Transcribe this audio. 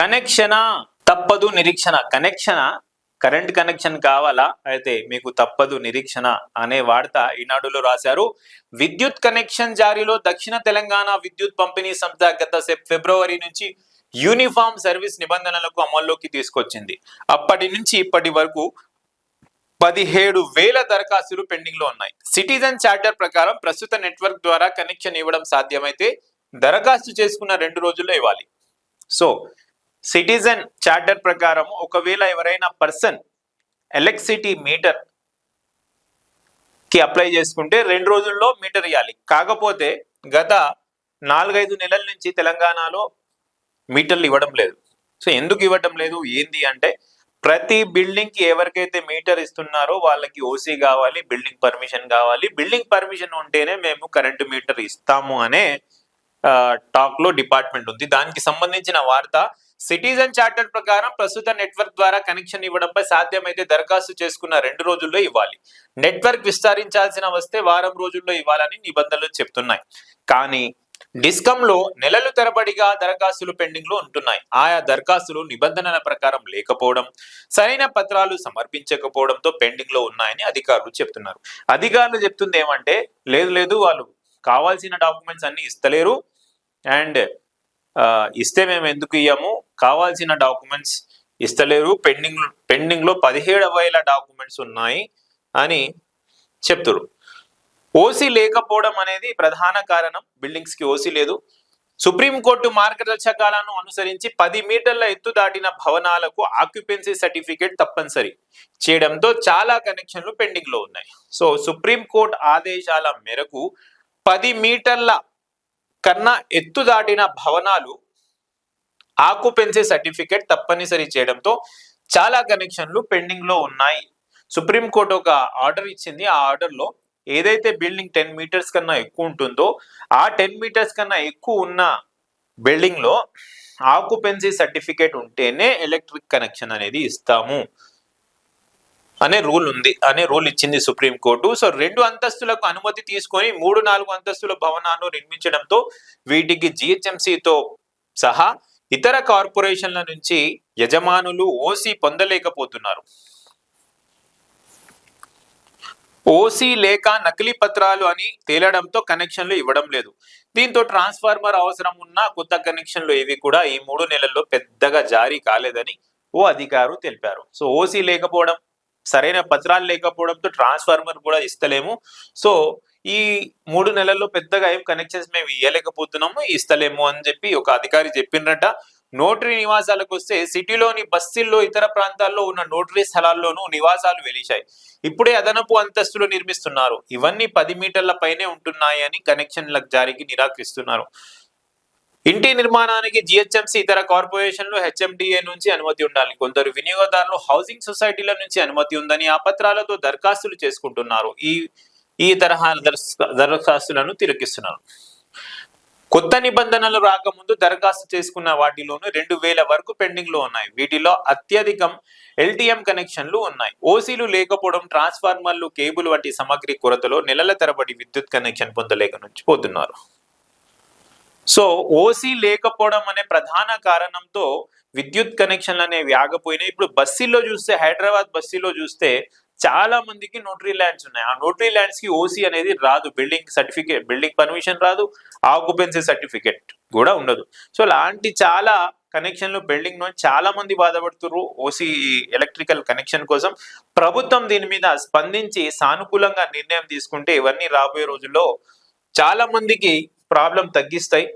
Connection తప్పదు నిరీక్షణ. Current connection కావాలా అయితే మీకు తప్పదు నిరీక్షణ అనే వార్త ఈనాడులో రాశారు. విద్యుత్ కనెక్షన్ జారీలో దక్షిణ తెలంగాణ విద్యుత్ పంపిణీ సంస్థ గత ఫిబ్రవరి నుంచి యూనిఫామ్ సర్వీస్ నిబంధనలకు అమల్లోకి తీసుకొచ్చింది. అప్పటి నుంచి ఇప్పటి వరకు 17,000 దరఖాస్తులు పెండింగ్ లో ఉన్నాయి. సిటిజన్ చార్టర్ ప్రకారం ప్రస్తుత నెట్వర్క్ ద్వారా కనెక్షన్ ఇవ్వడం సాధ్యమైతే దరఖాస్తు చేసుకున్న 2 రోజుల్లో ఇవ్వాలి. సో సిటిజన్ చార్టర్ ప్రకారం ఒకవేళ ఎవరైనా పర్సన్ ఎలక్ట్రిసిటీ మీటర్ కి అప్లై చేసుకుంటే 2 రోజుల్లో మీటర్ ఇవ్వాలి. కాకపోతే గత 4-5 నెలల నుంచి తెలంగాణలో మీటర్లు ఇవ్వడం లేదు. సో ఎందుకు ఇవ్వడం లేదు ఏంది అంటే, ప్రతి బిల్డింగ్ కి ఎవరికైతే మీటర్ ఇస్తున్నారో వాళ్ళకి ఓసీ కావాలి, బిల్డింగ్ పర్మిషన్ కావాలి. బిల్డింగ్ పర్మిషన్ ఉంటేనే మేము కరెంటు మీటర్ ఇస్తాము అనే టాక్ లో డిపార్ట్మెంట్ ఉంది. దానికి సంబంధించిన వార్త. సిటిజన్ చార్టర్ ప్రకారం ప్రస్తుత నెట్వర్క్ ద్వారా కనెక్షన్ ఇవ్వడంపై సాధ్యమైతే దరఖాస్తు చేసుకున్న 2 రోజుల్లో ఇవ్వాలి. నెట్వర్క్ విస్తరించాల్సిన వస్తే వారం రోజుల్లో ఇవ్వాలని నిబంధనలు చెప్తున్నాయి. కానీ డిస్కంలో నెలలు తరబడిగా దరఖాస్తులు పెండింగ్ లో ఉంటున్నాయి. ఆయా దరఖాస్తులు నిబంధనల ప్రకారం లేకపోవడం, సరైన పత్రాలు సమర్పించకపోవడంతో పెండింగ్ లో ఉన్నాయని అధికారులు చెప్తున్నారు. అధికారులు చెప్తుంది ఏమంటే, లేదు వాళ్ళు కావాల్సిన డాక్యుమెంట్స్ అన్ని ఇస్తలేరు, అండ్ ఇస్తే మేము ఎందుకు ఇయ్యము, కావాల్సిన డాక్యుమెంట్స్ ఇస్తలేరు, పెండింగ్ లో 17,000 డాక్యుమెంట్స్ ఉన్నాయి అని చెప్తారు. ఓసీ లేకపోవడం అనేది ప్రధాన కారణం. బిల్డింగ్స్ కి ఓసీ లేదు. సుప్రీంకోర్టు మార్గదర్శకాలను అనుసరించి 10 మీటర్ల ఎత్తు దాటిన భవనాలకు ఆక్యుపెన్సీ సర్టిఫికేట్ తప్పనిసరి చేయడంతో చాలా కనెక్షన్లు పెండింగ్ లో ఉన్నాయి. సో సుప్రీంకోర్టు ఆదేశాల మేరకు 10 మీటర్ల కన్నా ఎత్తు దాటిన భవనాలు ఆక్యుపెన్సీ సర్టిఫికేట్ తప్పనిసరి చేయడంతో చాలా కనెక్షన్లు పెండింగ్ లో ఉన్నాయి. సుప్రీంకోర్టు ఒక ఆర్డర్ ఇచ్చింది. ఆ ఆర్డర్ లో ఏదైతే బిల్డింగ్ 10 మీటర్స్ కన్నా ఎక్కువ ఉంటుందో ఆ 10 మీటర్స్ కన్నా ఎక్కువ ఉన్న బిల్డింగ్ లో ఆక్యుపెన్సీ సర్టిఫికేట్ ఉంటేనే ఎలక్ట్రిక్ కనెక్షన్ అనేది ఇస్తాము అనే రూల్ ఇచ్చింది సుప్రీంకోర్టు. సో 2 అంతస్తులకు అనుమతి తీసుకొని 3-4 అంతస్తుల భవనాలను నిర్మించడంతో వీటికి జిహెచ్ఎంసితో సహా ఇతర కార్పొరేషన్ల నుంచి యజమానులు ఓసీ పొందలేకపోతున్నారు. ఓసీ లేక నకిలీ పత్రాలు అని తేలడంతో కనెక్షన్లు ఇవ్వడం లేదు. దీంతో ట్రాన్స్ఫార్మర్ అవసరం ఉన్న కొత్త కనెక్షన్లు ఏవి కూడా ఈ 3 నెలల్లో పెద్దగా జారీ కాలేదని ఓ అధికారులు తెలిపారు. సో ఓసీ లేకపోవడం, సరైన పత్రాలు లేకపోవడంతో ట్రాన్స్ఫార్మర్ కూడా ఇస్తలేము. సో ఈ 3 నెలల్లో పెద్దగా ఏం కనెక్షన్స్ మేము ఇవ్వలేకపోతున్నాము, ఇస్తలేము అని చెప్పి ఒక అధికారి చెప్పిండ్రట. నోటరీ నివాసాలకు వస్తే సిటీలోని బస్తీల్లో ఇతర ప్రాంతాల్లో ఉన్న నోటరీ స్థలాల్లోనూ నివాసాలు వెలిశాయి. ఇప్పుడే అదనపు అంతస్తులు నిర్మిస్తున్నారు. ఇవన్నీ 10 మీటర్ల పైనే ఉంటున్నాయి అని కనెక్షన్ల జారీకి నిరాకరిస్తున్నారు. ఇంటి నిర్మాణానికి జిహెచ్ఎంసి ఇతర కార్పొరేషన్లు హెచ్ఎండిఏ నుంచి అనుమతి ఉండాలి. కొందరు వినియోగదారులు హౌసింగ్ సొసైటీల నుంచి అనుమతి ఉందని ఆ పత్రాలతో దరఖాస్తులు చేసుకుంటున్నారు. ఈ తరహా దరఖాస్తులను తిరగిస్తున్నారు. కొత్త నిబంధనలు రాకముందు దరఖాస్తు చేసుకున్న వాటిలోనూ 2,000 వరకు పెండింగ్ లో ఉన్నాయి. వీటిలో అత్యధికం ఎల్టీఎం కనెక్షన్లు ఉన్నాయి. ఓసీలు లేకపోవడం, ట్రాన్స్ఫార్మర్లు, కేబుల్ వంటి సామగ్రి కొరతలో నెలల తరబడి విద్యుత్ కనెక్షన్ పొందలేక నుంచి పోతున్నారు. సో ఓసీ లేకపోవడం అనే ప్రధాన కారణంతో విద్యుత్ కనెక్షన్లు అనేవి ఆగిపోయినాయి. ఇప్పుడు బస్సీలో చూస్తే, హైదరాబాద్ బస్సీలో చూస్తే చాలా మందికి నోటరీ ల్యాండ్స్ ఉన్నాయి. ఆ నోటరీ ల్యాండ్స్ కి ఓసీ అనేది రాదు, బిల్డింగ్ పర్మిషన్ రాదు, ఆక్యుపెన్సీ సర్టిఫికేట్ కూడా ఉండదు. సో లాంటి చాలా కనెక్షన్లు పెండింగ్ లో చాలా మంది బాధపడుతున్నారు ఓసీ ఎలక్ట్రికల్ కనెక్షన్ కోసం. ప్రభుత్వం దీని మీద స్పందించి సానుకూలంగా నిర్ణయం తీసుకుంటే ఇవన్నీ రాబోయే రోజుల్లో చాలా మందికి ప్రాబ్లం తగ్గిస్తాయి.